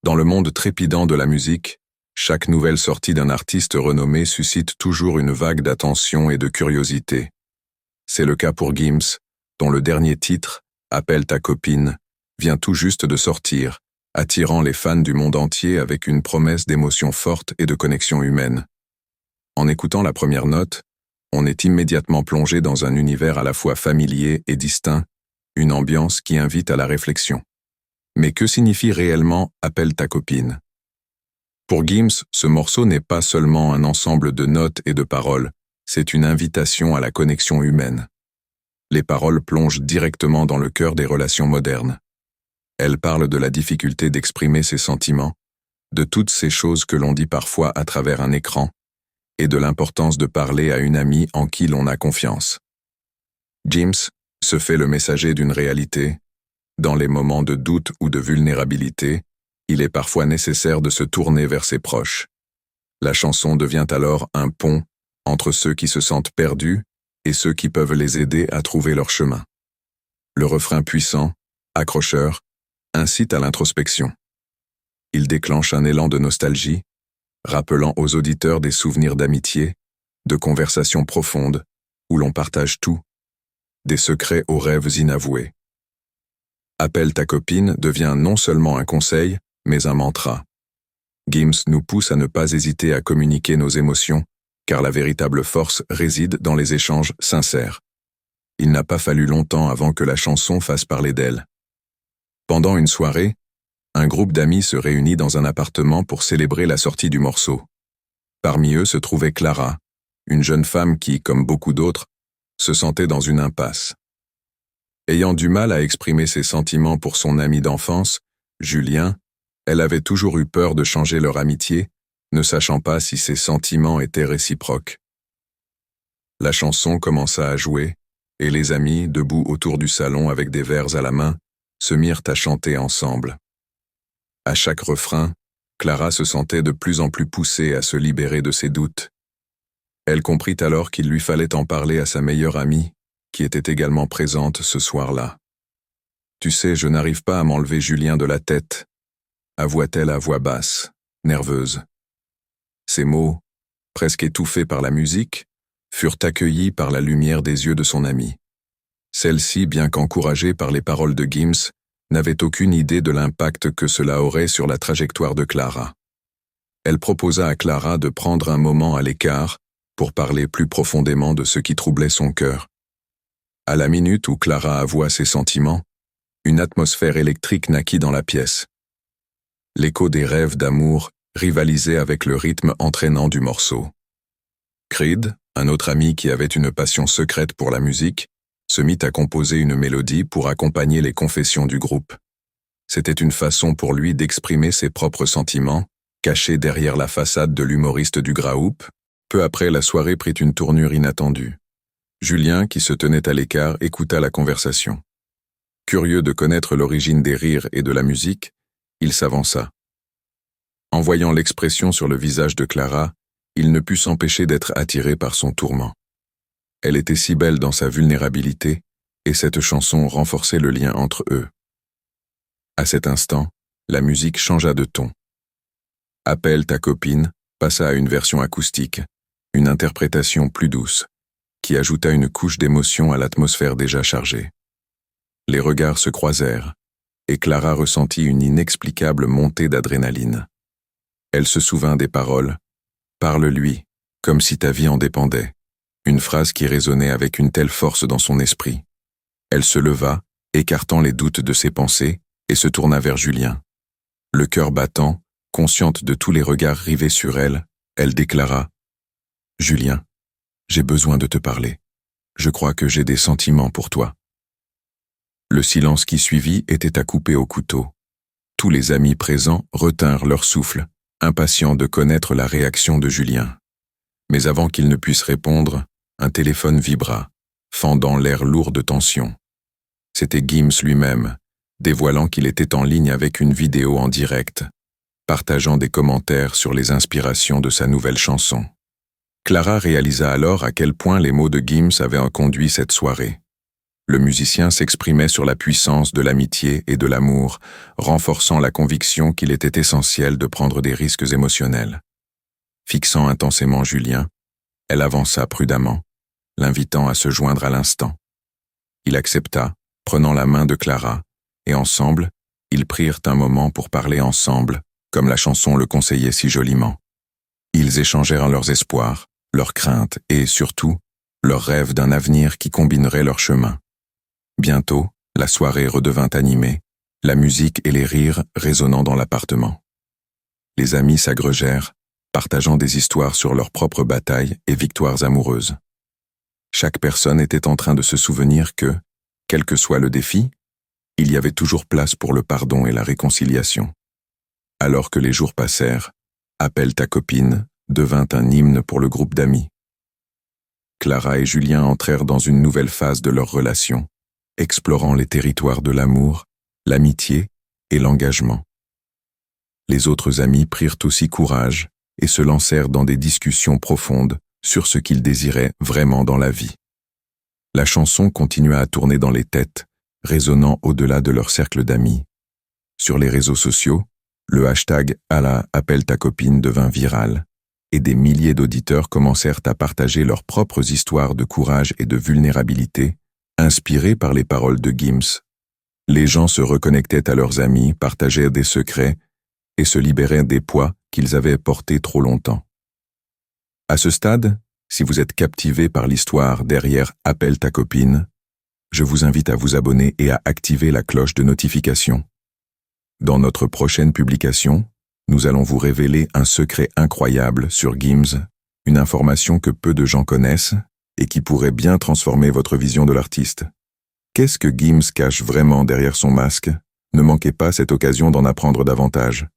Dans le monde trépidant de la musique, chaque nouvelle sortie d'un artiste renommé suscite toujours une vague d'attention et de curiosité. C'est le cas pour Gims, dont le dernier titre, Appelle ta copine, vient tout juste de sortir, attirant les fans du monde entier avec une promesse d'émotions fortes et de connexion humaine. En écoutant la première note, on est immédiatement plongé dans un univers à la fois familier et distinct, une ambiance qui invite à la réflexion. Mais que signifie réellement « Appelle ta copine » ? Pour Gims, ce morceau n'est pas seulement un ensemble de notes et de paroles, c'est une invitation à la connexion humaine. Les paroles plongent directement dans le cœur des relations modernes. Elles parlent de la difficulté d'exprimer ses sentiments, de toutes ces choses que l'on dit parfois à travers un écran, et de l'importance de parler à une amie en qui l'on a confiance. Gims se fait le messager d'une réalité. Dans les moments de doute ou de vulnérabilité, il est parfois nécessaire de se tourner vers ses proches. La chanson devient alors un pont entre ceux qui se sentent perdus et ceux qui peuvent les aider à trouver leur chemin. Le refrain puissant, accrocheur, incite à l'introspection. Il déclenche un élan de nostalgie, rappelant aux auditeurs des souvenirs d'amitié, de conversations profondes, où l'on partage tout, des secrets aux rêves inavoués. Appelle ta copine devient non seulement un conseil, mais un mantra. Gims nous pousse à ne pas hésiter à communiquer nos émotions, car la véritable force réside dans les échanges sincères. Il n'a pas fallu longtemps avant que la chanson fasse parler d'elle. Pendant une soirée, un groupe d'amis se réunit dans un appartement pour célébrer la sortie du morceau. Parmi eux se trouvait Clara, une jeune femme qui, comme beaucoup d'autres, se sentait dans une impasse. Ayant du mal à exprimer ses sentiments pour son ami d'enfance, Julien, elle avait toujours eu peur de changer leur amitié, ne sachant pas si ses sentiments étaient réciproques. La chanson commença à jouer, et les amis, debout autour du salon avec des verres à la main, se mirent à chanter ensemble. À chaque refrain, Clara se sentait de plus en plus poussée à se libérer de ses doutes. Elle comprit alors qu'il lui fallait en parler à sa meilleure amie, qui était également présente ce soir-là. « Tu sais, je n'arrive pas à m'enlever Julien de la tête », avoua-t-elle à voix basse, nerveuse. Ces mots, presque étouffés par la musique, furent accueillis par la lumière des yeux de son amie. Celle-ci, bien qu'encouragée par les paroles de Gims, n'avait aucune idée de l'impact que cela aurait sur la trajectoire de Clara. Elle proposa à Clara de prendre un moment à l'écart pour parler plus profondément de ce qui troublait son cœur. À la minute où Clara avoua ses sentiments, une atmosphère électrique naquit dans la pièce. L'écho des rêves d'amour rivalisait avec le rythme entraînant du morceau. Creed, un autre ami qui avait une passion secrète pour la musique, se mit à composer une mélodie pour accompagner les confessions du groupe. C'était une façon pour lui d'exprimer ses propres sentiments, cachés derrière la façade de l'humoriste du groupe. Peu après, la soirée prit une tournure inattendue. Julien, qui se tenait à l'écart, écouta la conversation. Curieux de connaître l'origine des rires et de la musique, il s'avança. En voyant l'expression sur le visage de Clara, il ne put s'empêcher d'être attiré par son tourment. Elle était si belle dans sa vulnérabilité, et cette chanson renforçait le lien entre eux. À cet instant, la musique changea de ton. Appelle ta copine passa à une version acoustique, une interprétation plus douce, qui ajouta une couche d'émotion à l'atmosphère déjà chargée. Les regards se croisèrent, et Clara ressentit une inexplicable montée d'adrénaline. Elle se souvint des paroles « Parle-lui, comme si ta vie en dépendait », une phrase qui résonnait avec une telle force dans son esprit. Elle se leva, écartant les doutes de ses pensées, et se tourna vers Julien. Le cœur battant, consciente de tous les regards rivés sur elle, elle déclara « Julien, j'ai besoin de te parler. Je crois que j'ai des sentiments pour toi. » Le silence qui suivit était à couper au couteau. Tous les amis présents retinrent leur souffle, impatients de connaître la réaction de Julien. Mais avant qu'il ne puisse répondre, un téléphone vibra, fendant l'air lourd de tension. C'était Gims lui-même, dévoilant qu'il était en ligne avec une vidéo en direct, partageant des commentaires sur les inspirations de sa nouvelle chanson. Clara réalisa alors à quel point les mots de Gims avaient conduit cette soirée. Le musicien s'exprimait sur la puissance de l'amitié et de l'amour, renforçant la conviction qu'il était essentiel de prendre des risques émotionnels. Fixant intensément Julien, elle avança prudemment, l'invitant à se joindre à l'instant. Il accepta, prenant la main de Clara, et ensemble, ils prirent un moment pour parler ensemble, comme la chanson le conseillait si joliment. Ils échangèrent leurs espoirs, leurs craintes et, surtout, leurs rêves d'un avenir qui combinerait leurs chemins. Bientôt, la soirée redevint animée, la musique et les rires résonnant dans l'appartement. Les amis s'agrégèrent, partageant des histoires sur leurs propres batailles et victoires amoureuses. Chaque personne était en train de se souvenir que, quel que soit le défi, il y avait toujours place pour le pardon et la réconciliation. Alors que les jours passèrent, Appelle ta copine devint un hymne pour le groupe d'amis. Clara et Julien entrèrent dans une nouvelle phase de leur relation, explorant les territoires de l'amour, l'amitié et l'engagement. Les autres amis prirent aussi courage et se lancèrent dans des discussions profondes sur ce qu'ils désiraient vraiment dans la vie. La chanson continua à tourner dans les têtes, résonnant au-delà de leur cercle d'amis. Sur les réseaux sociaux, le hashtag #Appelle ta copine devint viral, et des milliers d'auditeurs commencèrent à partager leurs propres histoires de courage et de vulnérabilité, inspirées par les paroles de Gims. Les gens se reconnectaient à leurs amis, partageaient des secrets et se libéraient des poids qu'ils avaient portés trop longtemps. À ce stade, si vous êtes captivé par l'histoire derrière Appelle ta copine, je vous invite à vous abonner et à activer la cloche de notification. Dans notre prochaine publication, nous allons vous révéler un secret incroyable sur Gims, une information que peu de gens connaissent et qui pourrait bien transformer votre vision de l'artiste. Qu'est-ce que Gims cache vraiment derrière son masque? Ne manquez pas cette occasion d'en apprendre davantage.